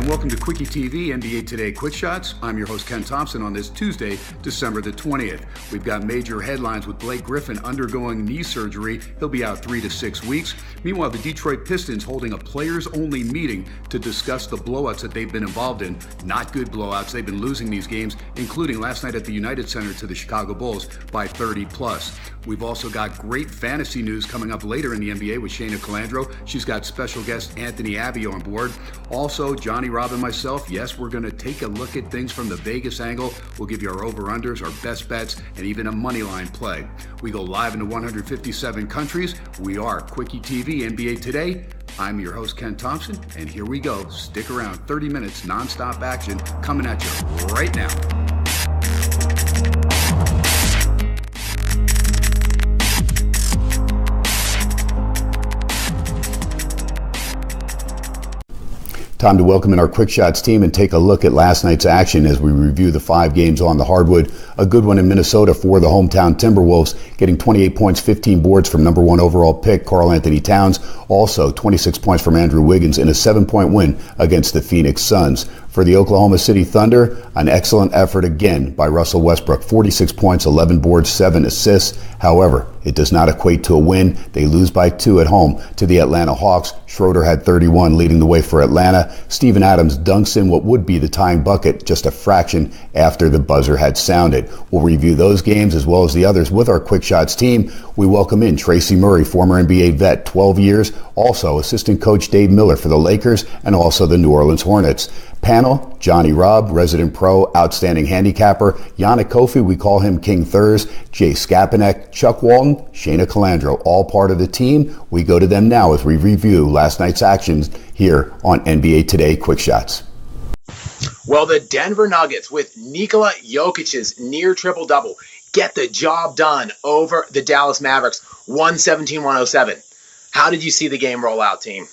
Welcome to kwickieTV, NBA Today Kwick Shots. I'm your host, Ken Thompson, on this Tuesday, December the 20th. We've got major headlines with Blake Griffin undergoing knee surgery. He'll be out 3 to 6 weeks. Meanwhile, the Detroit Pistons holding a players-only meeting to discuss the blowouts that they've been involved in. Not good blowouts. They've been losing these games, including last night at the United Center to the Chicago Bulls by 30 plus. We've also got great fantasy news coming up later in the NBA with Shayna Calandro. She's got special guest Anthony Abbey on board. Also, Johnny Rob and myself, yes, we're going to take a look at things from the Vegas angle. We'll give you our over-unders, our best bets, and even a money line play. We go live into 157 countries. We are kwickieTV NBA Today. I'm your host, Ken Thompson, and here we go. Stick around, 30 minutes nonstop action coming at you right now. Time to welcome in our Kwick Shots team and take a look at last night's action as we review the 5 games on the hardwood. A good one in Minnesota for the hometown Timberwolves, getting 28 points, 15 boards from number 1 overall pick Karl Anthony Towns. Also 26 points from Andrew Wiggins in a 7-point win against the Phoenix Suns. For the Oklahoma City Thunder, an excellent effort again by Russell Westbrook. 46 points, 11 boards, 7 assists. However, it does not equate to a win. They lose by 2 at home to the Atlanta Hawks. Schroeder had 31, leading the way for Atlanta. Steven Adams dunks in what would be the tying bucket just a fraction after the buzzer had sounded. We'll review those games as well as the others with our Kwick Shots team. We welcome in Tracy Murray, former NBA vet, 12 years. Also, assistant coach Dave Miller for the Lakers and also the New Orleans Hornets. Panel, Johnny Robb, resident pro, outstanding handicapper, Yannick Kofi, we call him King Thurs, Jay Skapanek, Chuck Walton, Shayna Calandro, all part of the team. We go to them now as we review last night's actions here on NBA Today Kwick Shots. Well, the Denver Nuggets with Nikola Jokic's near triple-double get the job done over the Dallas Mavericks, 117-107. How did you see the game roll out, team?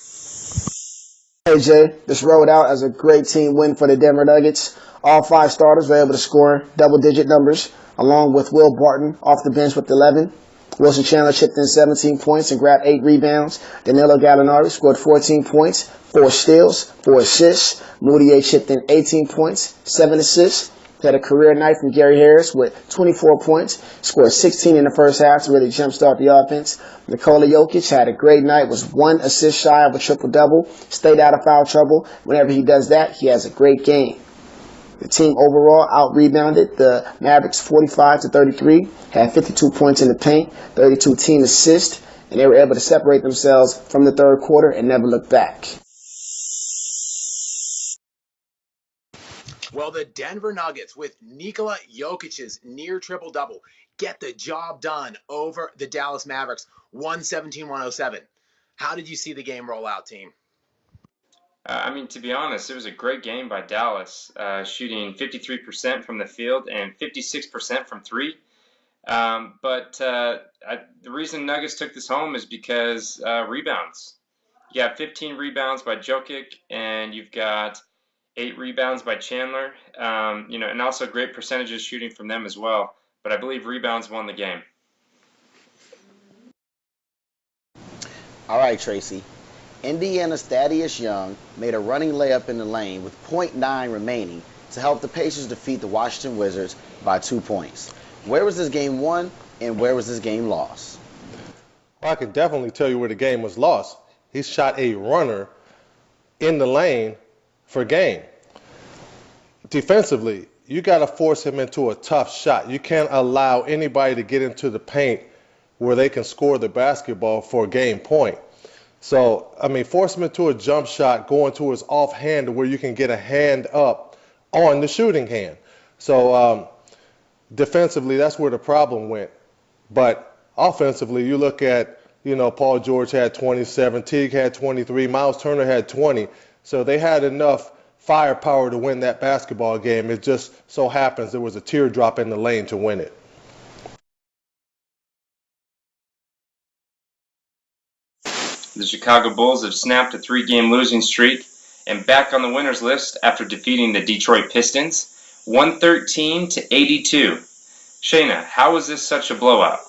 Hey Jay, this rolled out as a great team win for the Denver Nuggets. All 5 starters were able to score double-digit numbers, along with Will Barton off the bench with 11. Wilson Chandler chipped in 17 points and grabbed 8 rebounds. Danilo Gallinari scored 14 points, 4 steals, 4 assists. Moutier chipped in 18 points, 7 assists. Had a career night from Gary Harris with 24 points, scored 16 in the first half to really jumpstart the offense. Nikola Jokic had a great night, was 1 assist shy of a triple-double, stayed out of foul trouble. Whenever he does that, he has a great game. The team overall out-rebounded the Mavericks 45-33, had 52 points in the paint, 32 team assists, and they were able to separate themselves from the third quarter and never look back. Well, the Denver Nuggets with Nikola Jokic's near triple-double get the job done over the Dallas Mavericks, 117-107. How did you see the game roll out, team? To be honest, it was a great game by Dallas, shooting 53% from the field and 56% from 3. The reason Nuggets took this home is because rebounds. You got 15 rebounds by Jokic, and you've got 8 rebounds by Chandler, and also great percentages shooting from them as well. But I believe rebounds won the game. All right, Tracy. Indiana's Thaddeus Young made a running layup in the lane with .9 remaining to help the Pacers defeat the Washington Wizards by 2 points. Where was this game won and where was this game lost? Well, I can definitely tell you where the game was lost. He shot a runner in the lane for game. Defensively, you got to force him into a tough shot. You can't allow anybody to get into the paint where they can score the basketball for a game point. So, force him into a jump shot going to his offhand where you can get a hand up on the shooting hand. So, defensively, that's where the problem went. But offensively, you look at, Paul George had 27, Teague had 23, Miles Turner had 20. So they had enough firepower to win that basketball game. It just so happens there was a teardrop in the lane to win it. The Chicago Bulls have snapped a 3-game losing streak and back on the winners list after defeating the Detroit Pistons 113-82. Shayna, how was this such a blowout?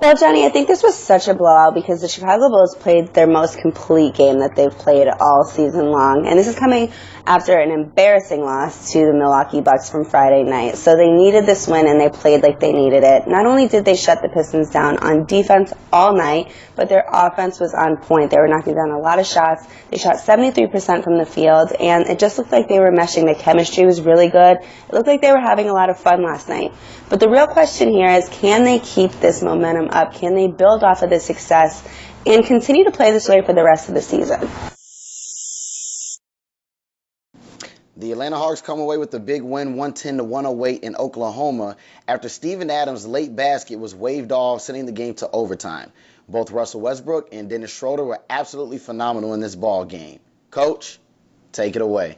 Well, Johnny, I think this was such a blowout because the Chicago Bulls played their most complete game that they've played all season long. And this is coming after an embarrassing loss to the Milwaukee Bucks from Friday night. So they needed this win, and they played like they needed it. Not only did they shut the Pistons down on defense all night, but their offense was on point. They were knocking down a lot of shots. They shot 73% from the field, and it just looked like they were meshing. The chemistry was really good. It looked like they were having a lot of fun last night. But the real question here is, can they keep this momentum up? Can they build off of this success and continue to play this way for the rest of the season? The Atlanta Hawks come away with a big win, 110-108 in Oklahoma, after Steven Adams' late basket was waved off, sending the game to overtime. Both Russell Westbrook and Dennis Schroeder were absolutely phenomenal in this ball game. Coach, take it away.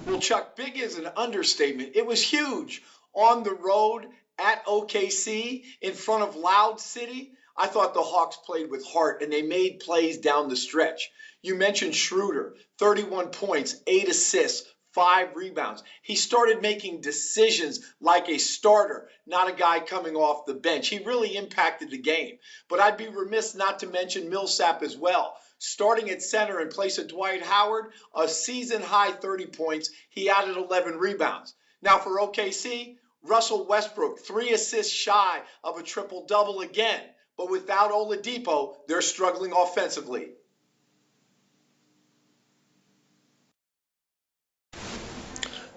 Well, Chuck, big is an understatement. It was huge. On the road at OKC in front of Loud City, I thought the Hawks played with heart and they made plays down the stretch. You mentioned Schroeder, 31 points, 8 assists, 5 rebounds. He started making decisions like a starter, not a guy coming off the bench. He really impacted the game. But I'd be remiss not to mention Millsap as well. Starting at center in place of Dwight Howard, a season-high 30 points. He added 11 rebounds. Now for OKC, Russell Westbrook, 3 assists shy of a triple-double again. But without Oladipo, they're struggling offensively.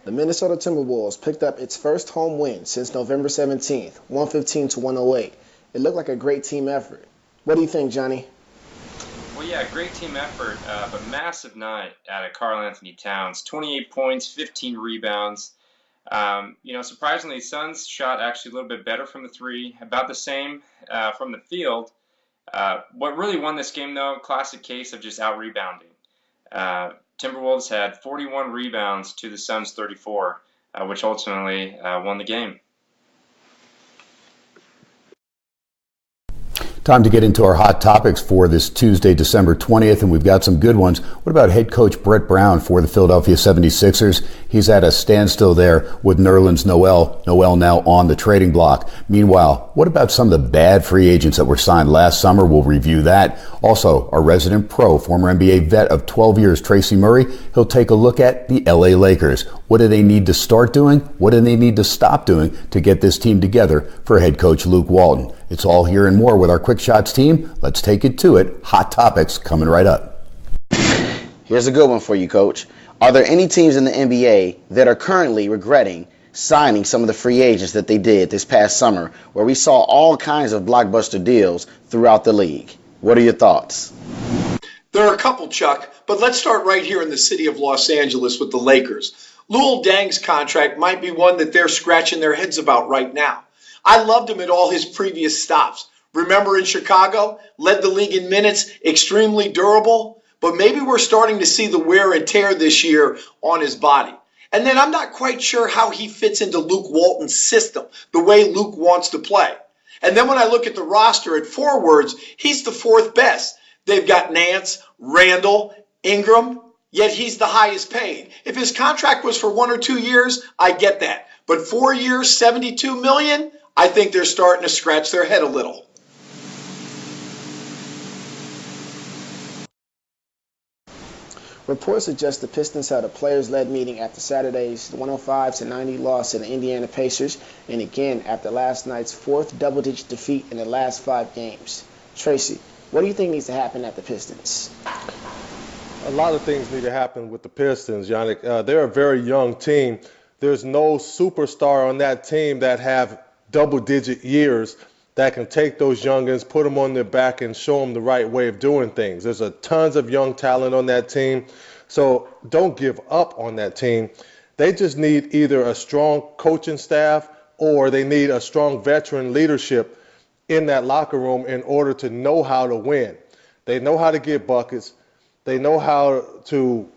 The Minnesota Timberwolves picked up its first home win since November 17th, 115-108. It looked like a great team effort. What do you think, Johnny? Well, yeah, great team effort, but massive night out of Karl Anthony Towns. 28 points, 15 rebounds. Surprisingly, Suns shot actually a little bit better from the three, about the same from the field. What really won this game, though, classic case of just out-rebounding. Timberwolves had 41 rebounds to the Suns' 34, which ultimately won the game. Time to get into our hot topics for this Tuesday, December 20th, and we've got some good ones. What about head coach Brett Brown for the Philadelphia 76ers? He's at a standstill there with Nerlens Noel. Noel now on the trading block. Meanwhile, what about some of the bad free agents that were signed last summer? We'll review that. Also, our resident pro, former NBA vet of 12 years, Tracy Murray, he'll take a look at the LA Lakers. What do they need to start doing? What do they need to stop doing to get this team together for head coach Luke Walton? It's all here and more with our Kwick Shots team. Let's take it to it. Hot topics coming right up. Here's a good one for you, Coach. Are there any teams in the NBA that are currently regretting signing some of the free agents that they did this past summer, where we saw all kinds of blockbuster deals throughout the league? What are your thoughts? There are a couple, Chuck, but let's start right here in the city of Los Angeles with the Lakers. Luol Deng's contract might be one that they're scratching their heads about right now. I loved him at all his previous stops. Remember in Chicago, led the league in minutes, extremely durable, but maybe we're starting to see the wear and tear this year on his body. And then I'm not quite sure how he fits into Luke Walton's system, the way Luke wants to play. And then when I look at the roster at forwards, he's the 4th best. They've got Nance, Randall, Ingram, yet he's the highest paid. If his contract was for 1 or 2 years, I get that. But 4 years, $72 million, I think they're starting to scratch their head a little. Reports suggest the Pistons had a players-led meeting after Saturday's 105-90 loss to the Indiana Pacers, and again after last night's 4th double-digit defeat in the last 5 games. Tracy, what do you think needs to happen at the Pistons? A lot of things need to happen with the Pistons, Yannick. They're a very young team. There's no superstar on that team that have double-digit years that can take those youngins, put them on their back, and show them the right way of doing things. There's a tons of young talent on that team, so don't give up on that team. They just need either a strong coaching staff or they need a strong veteran leadership in that locker room in order to know how to win. They know how to get buckets. They know how to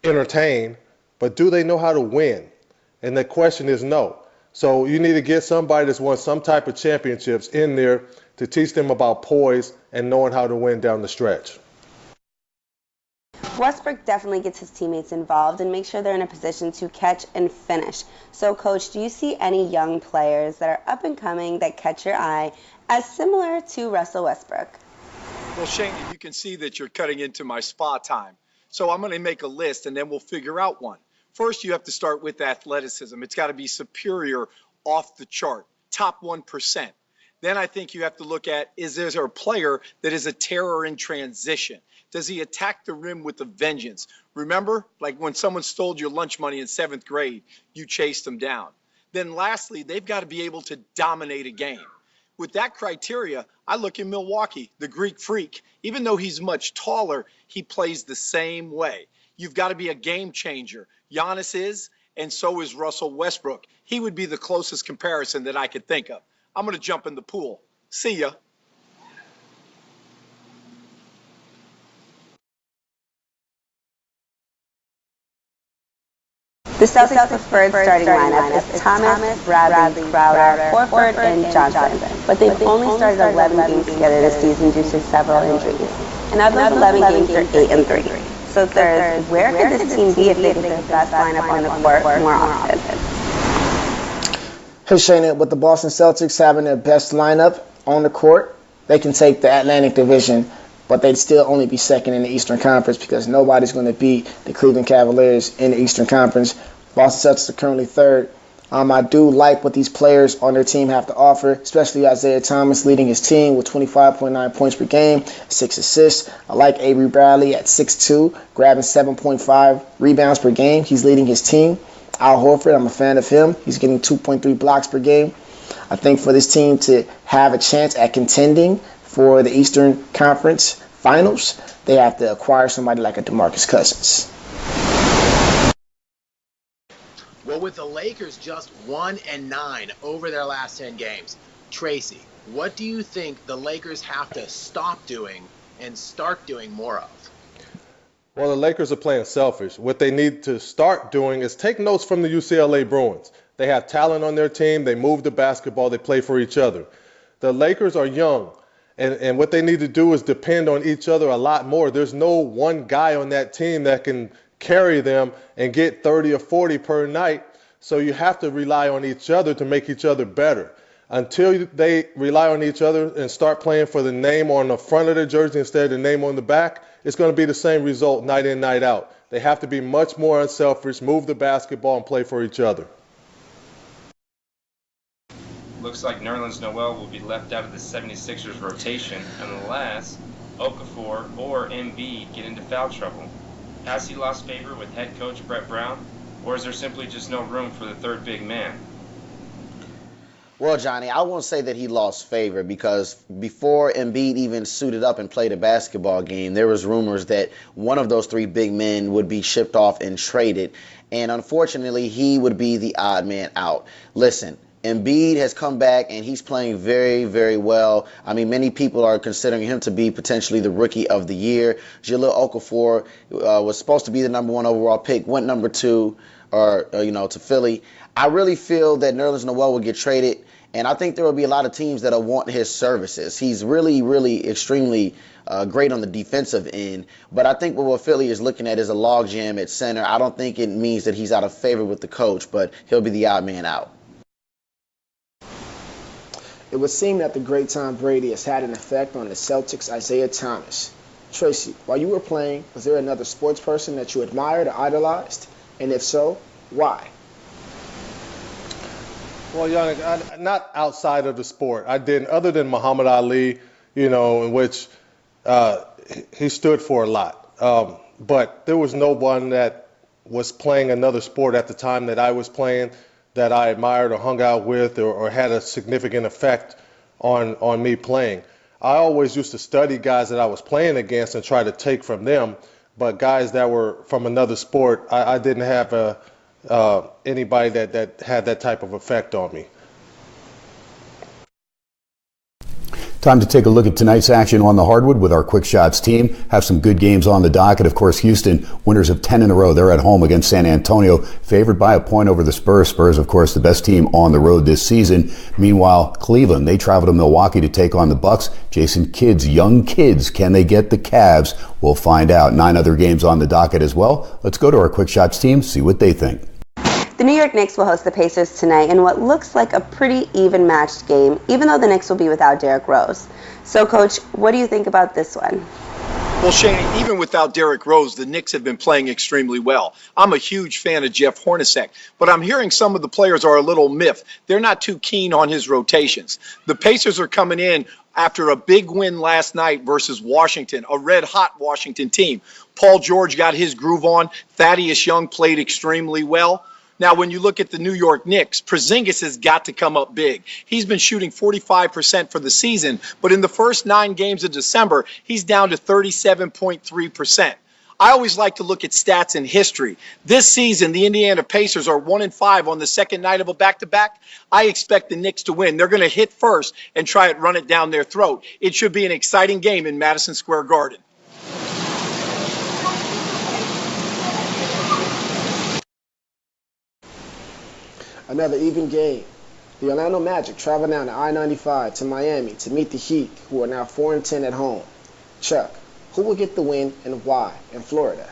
entertain, but do they know how to win? And the question is no. So you need to get somebody that's won some type of championships in there to teach them about poise and knowing how to win down the stretch. Westbrook definitely gets his teammates involved and makes sure they're in a position to catch and finish. So, Coach, do you see any young players that are up and coming that catch your eye as similar to Russell Westbrook? Well, Shayna, you can see that you're cutting into my spa time. So I'm going to make a list and then we'll figure out one. First, you have to start with athleticism. It's got to be superior, off the chart, top 1%. Then I think you have to look at, is there a player that is a terror in transition? Does he attack the rim with a vengeance? Remember, like when someone stole your lunch money in 7th grade, you chased them down. Then lastly, they've got to be able to dominate a game. With that criteria, I look at Milwaukee, the Greek freak. Even though he's much taller, he plays the same way. You've got to be a game changer. Giannis is, and so is Russell Westbrook. He would be the closest comparison that I could think of. I'm going to jump in the pool. See ya. The Celtics' preferred starting lineup is Thomas, Bradley, Crowder, Horford, and Johnson. But they've only started 11 games together this season due to several injuries. And of those 11 games, they're 8-3. So there's where could this team be if they play the best lineup on the court more often? Hey, Shayna, with the Boston Celtics having their best lineup on the court, they can take the Atlantic Division, but they'd still only be second in the Eastern Conference because nobody's going to beat the Cleveland Cavaliers in the Eastern Conference. Boston Celtics are currently third. I do like what these players on their team have to offer, especially Isaiah Thomas leading his team with 25.9 points per game, 6 assists. I like Avery Bradley at 6'2", grabbing 7.5 rebounds per game. He's leading his team. Al Horford, I'm a fan of him. He's getting 2.3 blocks per game. I think for this team to have a chance at contending for the Eastern Conference Finals, they have to acquire somebody like a DeMarcus Cousins. Well, with the Lakers just 1-9 over their last 10 games, Tracy, what do you think the Lakers have to stop doing and start doing more of? Well, the Lakers are playing selfish. What they need to start doing is take notes from the UCLA Bruins. They have talent on their team. They move the basketball. They play for each other. The Lakers are young, and what they need to do is depend on each other a lot more. There's no one guy on that team that can carry them and get 30 or 40 per night. So you have to rely on each other to make each other better. Until they rely on each other and start playing for the name on the front of the jersey instead of the name on the back, it's going to be the same result night in, night out. They have to be much more unselfish, move the basketball, and play for each other. Looks like Nerlens Noel will be left out of the 76ers rotation unless Okafor or Embiid get into foul trouble. Has he lost favor with head coach Brett Brown, or is there simply just no room for the third big man? Well, Johnny, I won't say that he lost favor because before Embiid even suited up and played a basketball game, there was rumors that one of those three big men would be shipped off and traded. And unfortunately, he would be the odd man out. Listen, Embiid has come back and he's playing very, very well. I mean, many people are considering him to be potentially the rookie of the year. Jahlil Okafor was supposed to be the number 1 overall pick, went number 2 to Philly. I really feel that Nerlens Noel will get traded, and I think there will be a lot of teams that will want his services. He's really, really extremely great on the defensive end, but I think what Philly is looking at is a logjam at center. I don't think it means that he's out of favor with the coach, but he'll be the odd man out. It would seem that the great Tom Brady has had an effect on the Celtics' Isaiah Thomas. Tracy, while you were playing, was there another sports person that you admired or idolized? And if so, why? Well, Yannick, not outside of the sport. I didn't, other than Muhammad Ali, in which he stood for a lot. But there was no one that was playing another sport at the time that I was playing that I admired or hung out with or had a significant effect on me playing. I always used to study guys that I was playing against and try to take from them, but guys that were from another sport, I didn't have anybody that had that type of effect on me. Time to take a look at tonight's action on the hardwood with our Kwick Shots team. Have some good games on the docket. Of course, Houston, winners of 10 in a row. They're at home against San Antonio, favored by a point over the Spurs. Spurs, of course, the best team on the road this season. Meanwhile, Cleveland, they travel to Milwaukee to take on the Bucks. Jason Kidd's young kids, can they get the Cavs? We'll find out. 9 other games on the docket as well. Let's go to our Kwick Shots team, see what they think. The New York Knicks will host the Pacers tonight in what looks like a pretty even matched game, even though the Knicks will be without Derrick Rose. So, Coach, what do you think about this one? Well, Shane, even without Derrick Rose, the Knicks have been playing extremely well. I'm a huge fan of Jeff Hornacek, but I'm hearing some of the players are a little miffed. They're not too keen on his rotations. The Pacers are coming in after a big win last night versus Washington, a red-hot Washington team. Paul George got his groove on. Thaddeus Young played extremely well. Now, when you look at the New York Knicks, Porzingis has got to come up big. He's been shooting 45% for the season, but in the first 9 games of December, he's down to 37.3%. I always like to look at stats in history. This season, the Indiana Pacers are 1-5 on the second night of a back-to-back. I expect the Knicks to win. They're going to hit first and try it, run it down their throat. It should be an exciting game in Madison Square Garden. Another even game. The Orlando Magic travel down the I-95 to Miami to meet the Heat, who are now 4-10 at home. Chuck, who will get the win and why in Florida?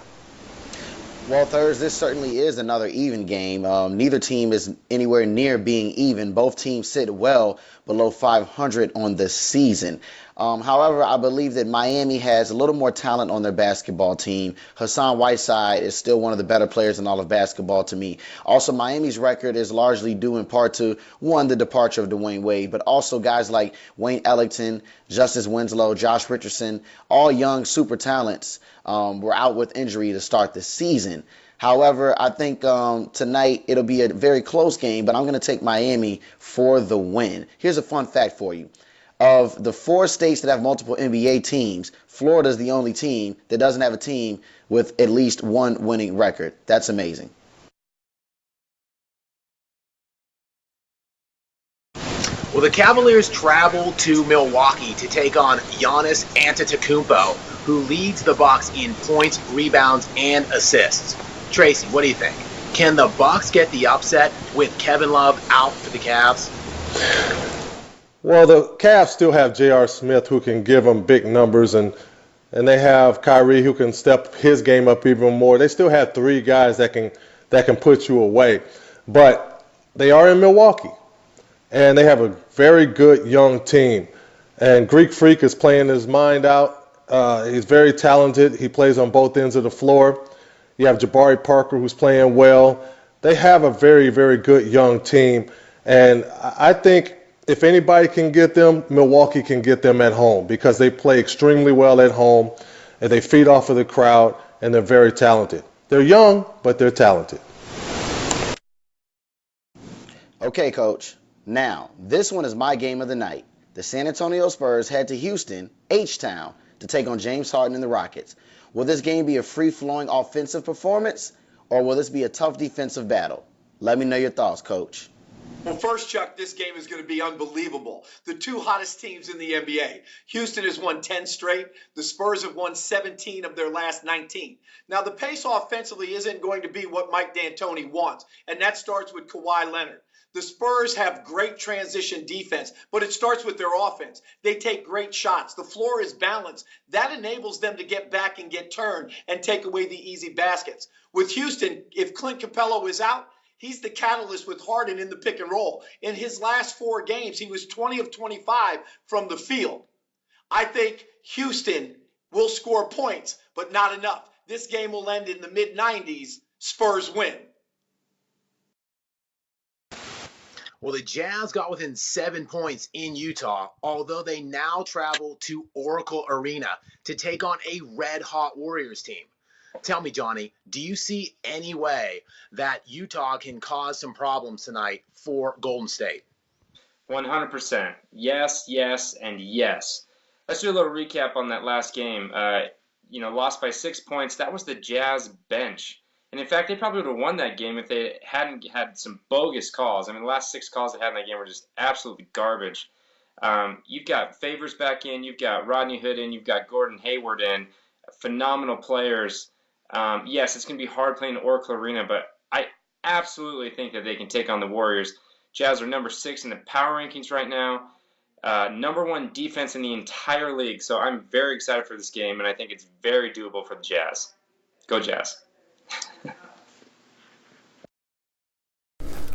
Well, Thurs, this certainly is another even game. Neither team is anywhere near being even. Both teams sit well below 500 on the season. However, I believe that Miami has a little more talent on their basketball team. Hassan Whiteside is still one of the better players in all of basketball to me. Also, Miami's record is largely due in part to, one, the departure of Dwayne Wade, but also guys like Wayne Ellington, Justice Winslow, Josh Richardson, all young super talents were out with injury to start the season. However, I think tonight it'll be a very close game, but I'm going to take Miami for the win. Here's a fun fact for you. Of the 4 states that have multiple NBA teams, Florida is the only team that doesn't have a team with at least 1 winning record. That's amazing. Well, the Cavaliers travel to Milwaukee to take on Giannis Antetokounmpo, who leads the Bucks in points, rebounds, and assists. Tracy, what do you think? Can the Bucks get the upset with Kevin Love out for the Cavs? Well, the Cavs still have J.R. Smith, who can give them big numbers, and they have Kyrie, who can step his game up even more. They still have 3 guys that can put you away. But they are in Milwaukee, and they have a very good young team. And Greek Freak is playing his mind out. He's very talented. He plays on both ends of the floor. You have Jabari Parker, who's playing well. They have a very, very good young team. And I think if anybody can get them, Milwaukee can get them at home because they play extremely well at home and they feed off of the crowd and they're very talented. They're young, but they're talented. Okay, Coach. Now, this one is my game of the night. The San Antonio Spurs head to Houston, H-Town, to take on James Harden and the Rockets. Will this game be a free-flowing offensive performance, or will this be a tough defensive battle? Let me know your thoughts, Coach. Well, first, Chuck, this game is going to be unbelievable. The 2 hottest teams in the NBA. Houston has won 10 straight. The Spurs have won 17 of their last 19. Now, the pace offensively isn't going to be what Mike D'Antoni wants, and that starts with Kawhi Leonard. The Spurs have great transition defense, but it starts with their offense. They take great shots. The floor is balanced. That enables them to get back and get turned and take away the easy baskets. With Houston, if Clint Capella is out, he's the catalyst with Harden in the pick and roll. In his last 4 games, he was 20 of 25 from the field. I think Houston will score points, but not enough. This game will end in the mid-90s. Spurs win. Well, the Jazz got within 7 points in Utah, although they now travel to Oracle Arena to take on a red-hot Warriors team. Tell me, Johnny, do you see any way that Utah can cause some problems tonight for Golden State? 100%. Yes, yes, and yes. Let's do a little recap on that last game. Lost by 6 points. That was the Jazz bench. And in fact, they probably would have won that game if they hadn't had some bogus calls. I mean, the last 6 calls they had in that game were just absolutely garbage. You've got Favors back in, you've got Rodney Hood in, you've got Gordon Hayward in, phenomenal players. Yes, it's going to be hard playing Oracle Arena, but I absolutely think that they can take on the Warriors. Jazz are number 6 in the power rankings right now. Number 1 defense in the entire league. So I'm very excited for this game, and I think it's very doable for the Jazz. Go Jazz.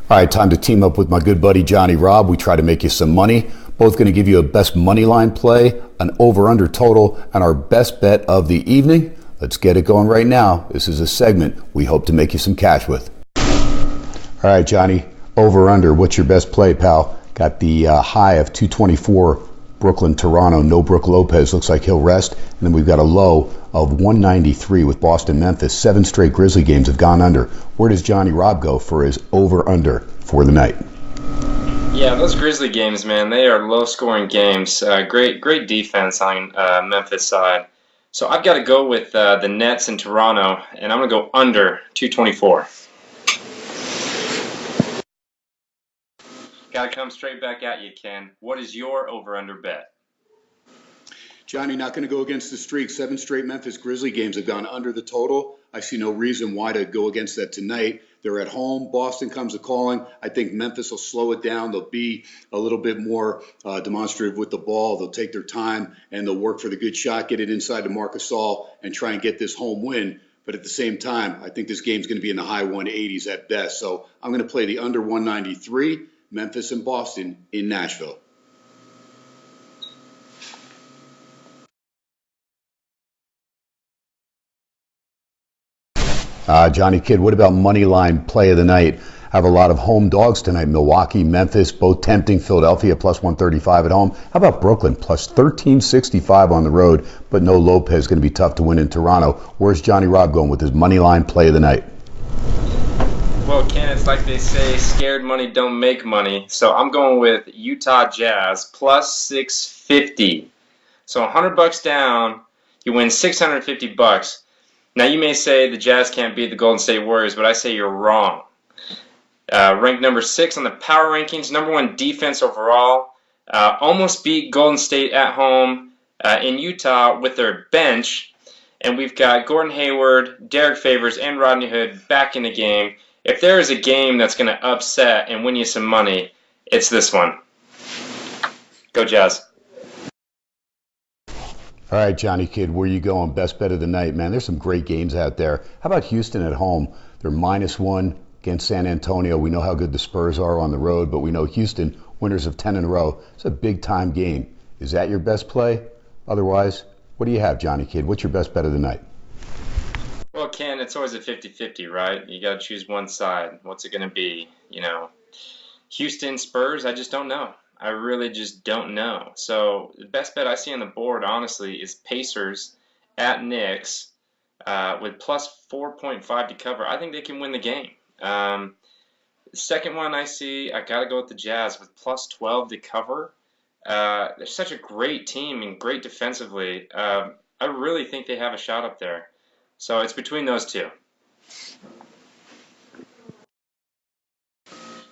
All right, time to team up with my good buddy Johnny Robb. We try to make you some money. Both going to give you a best money line play, an over-under total, and our best bet of the evening. Let's get it going right now. This is a segment we hope to make you some cash with. All right, Johnny, over-under. What's your best play, pal? Got the high of 224, Brooklyn, Toronto. No Brook Lopez. Looks like he'll rest. And then we've got a low of 193 with Boston, Memphis. 7 straight Grizzly games have gone under. Where does Johnny Robb go for his over-under for the night? Yeah, those Grizzly games, man, they are low-scoring games. Great defense on Memphis side. So I've got to go with the Nets in Toronto, and I'm going to go under 224. Got to come straight back at you, Ken. What is your over-under bet? Johnny, not going to go against the streak. 7 straight Memphis Grizzly games have gone under the total. I see no reason why to go against that tonight. They're at home. Boston comes a-calling. I think Memphis will slow it down. They'll be a little bit more demonstrative with the ball. They'll take their time, and they'll work for the good shot, get it inside to Marc Gasol, and try and get this home win. But at the same time, I think this game's going to be in the high 180s at best. So I'm going to play the under 193, Memphis and Boston in Nashville. Johnny Kidd, what about money line play of the night? I have a lot of home dogs tonight. Milwaukee, Memphis, both tempting. Philadelphia plus 135 at home. How about Brooklyn plus 1365 on the road, but no Lopez, going to be tough to win in Toronto. Where's Johnny Robb going with his money line play of the night? Well, Ken, it's like they say, scared money don't make money. So I'm going with Utah Jazz plus 650. So $100 down, you win $650. Now, you may say the Jazz can't beat the Golden State Warriors, but I say you're wrong. Ranked number 6 on the power rankings, number 1 defense overall. Almost beat Golden State at home in Utah with their bench. And we've got Gordon Hayward, Derek Favors, and Rodney Hood back in the game. If there is a game that's going to upset and win you some money, it's this one. Go Jazz. All right, Johnny Kidd, where you going? Best bet of the night, man. There's some great games out there. How about Houston at home? They're -1 against San Antonio. We know how good the Spurs are on the road, but we know Houston, winners of 10 in a row. It's a big-time game. Is that your best play? Otherwise, what do you have, Johnny Kidd? What's your best bet of the night? Well, Ken, it's always a 50-50, right? You got to choose one side. What's it going to be? Houston, Spurs, I just don't know. I really just don't know. So the best bet I see on the board, honestly, is Pacers at Knicks with plus 4.5 to cover. I think they can win the game. The second one I see, I got to go with the Jazz with plus 12 to cover. They're such a great team and great defensively. I really think they have a shot up there. So it's between those two.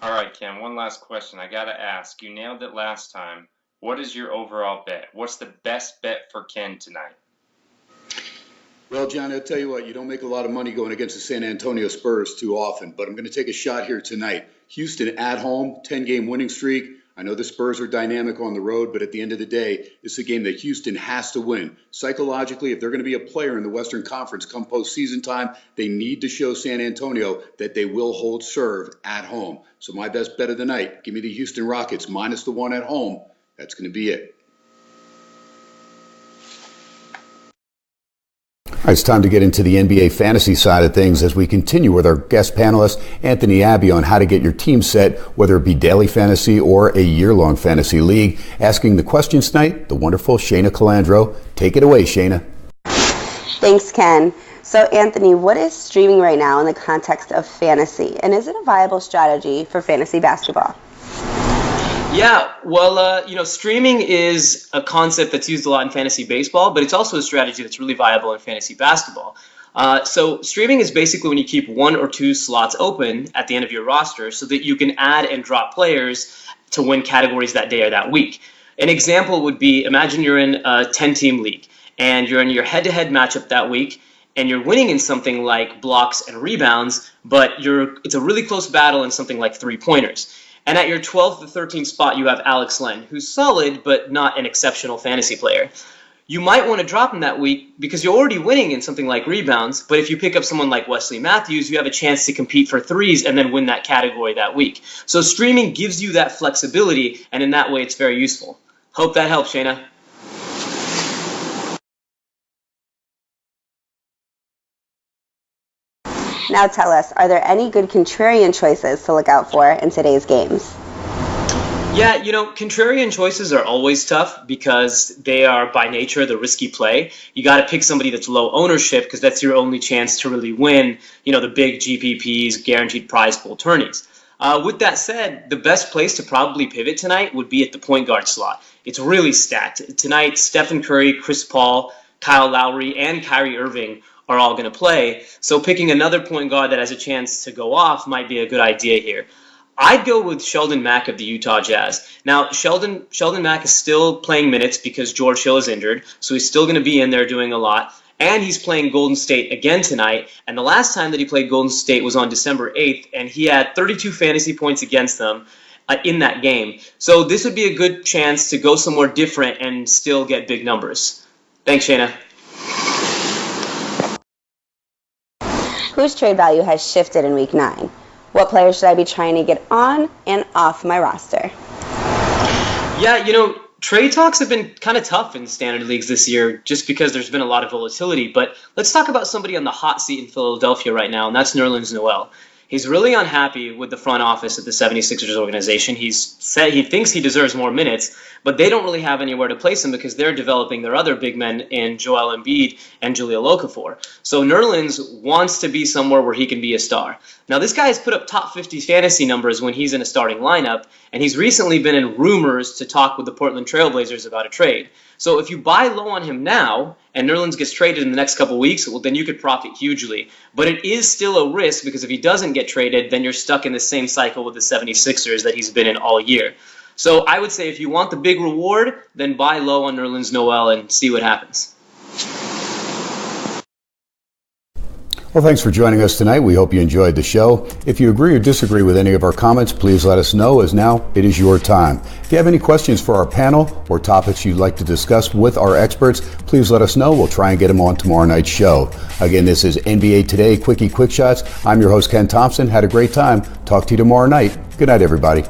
All right, Ken, one last question I got to ask. You nailed it last time. What is your overall bet? What's the best bet for Ken tonight? Well, John, I'll tell you what, you don't make a lot of money going against the San Antonio Spurs too often, but I'm going to take a shot here tonight. Houston at home, 10-game winning streak. I know the Spurs are dynamic on the road, but at the end of the day, it's a game that Houston has to win. Psychologically, if they're going to be a player in the Western Conference come postseason time, they need to show San Antonio that they will hold serve at home. So my best bet of the night, give me the Houston Rockets -1 at home. That's going to be it. All right, it's time to get into the NBA fantasy side of things as we continue with our guest panelist, Anthony Abbey, on how to get your team set, whether it be daily fantasy or a year-long fantasy league. Asking the questions tonight, the wonderful Shayna Calandro. Take it away, Shayna. Thanks, Ken. So, Anthony, what is streaming right now in the context of fantasy, and is it a viable strategy for fantasy basketball? Yeah, well, streaming is a concept that's used a lot in fantasy baseball, but it's also a strategy that's really viable in fantasy basketball. So streaming is basically when you keep 1 or 2 slots open at the end of your roster so that you can add and drop players to win categories that day or that week. An example would be, imagine you're in a 10-team league and you're in your head-to-head matchup that week and you're winning in something like blocks and rebounds, but it's a really close battle in something like 3-pointers. And at your 12th to 13th spot, you have Alex Len, who's solid but not an exceptional fantasy player. You might want to drop him that week because you're already winning in something like rebounds, but if you pick up someone like Wesley Matthews, you have a chance to compete for threes and then win that category that week. So streaming gives you that flexibility, and in that way, it's very useful. Hope that helps, Shayna. Now tell us, are there any good contrarian choices to look out for in today's games? Yeah, contrarian choices are always tough because they are by nature the risky play. You got to pick somebody that's low ownership because that's your only chance to really win, the big GPPs, guaranteed prize pool tourneys. With that said, the best place to probably pivot tonight would be at the point guard slot. It's really stacked. Tonight, Stephen Curry, Chris Paul, Kyle Lowry, and Kyrie Irving are all going to play. So picking another point guard that has a chance to go off might be a good idea here. I'd go with Sheldon Mack of the Utah Jazz. Now, Sheldon Mack is still playing minutes because George Hill is injured, so he's still going to be in there doing a lot. And he's playing Golden State again tonight. And the last time that he played Golden State was on December 8th, and he had 32 fantasy points against them in that game. So this would be a good chance to go somewhere different and still get big numbers. Thanks, Shayna. Whose trade value has shifted in Week 9? What players should I be trying to get on and off my roster? Yeah, trade talks have been kind of tough in standard leagues this year just because there's been a lot of volatility. But let's talk about somebody on the hot seat in Philadelphia right now, and that's Nerlens Noel. He's really unhappy with the front office at the 76ers organization. He's said he thinks he deserves more minutes, but they don't really have anywhere to place him because they're developing their other big men in Joel Embiid and Julio Okafor. So Nerlens wants to be somewhere where he can be a star. Now, this guy has put up top 50 fantasy numbers when he's in a starting lineup, and he's recently been in rumors to talk with the Portland Trail Blazers about a trade. So if you buy low on him now and Nerlens gets traded in the next couple weeks, well, then you could profit hugely. But it is still a risk because if he doesn't get traded, then you're stuck in the same cycle with the 76ers that he's been in all year. So I would say if you want the big reward, then buy low on Nerlens Noel and see what happens. Well, thanks for joining us tonight. We hope you enjoyed the show. If you agree or disagree with any of our comments, please let us know, as now it is your time. If you have any questions for our panel or topics you'd like to discuss with our experts, please let us know. We'll try and get them on tomorrow night's show. Again, this is NBA Today, Quick Shots. I'm your host, Ken Thompson. Had a great time. Talk to you tomorrow night. Good night, everybody.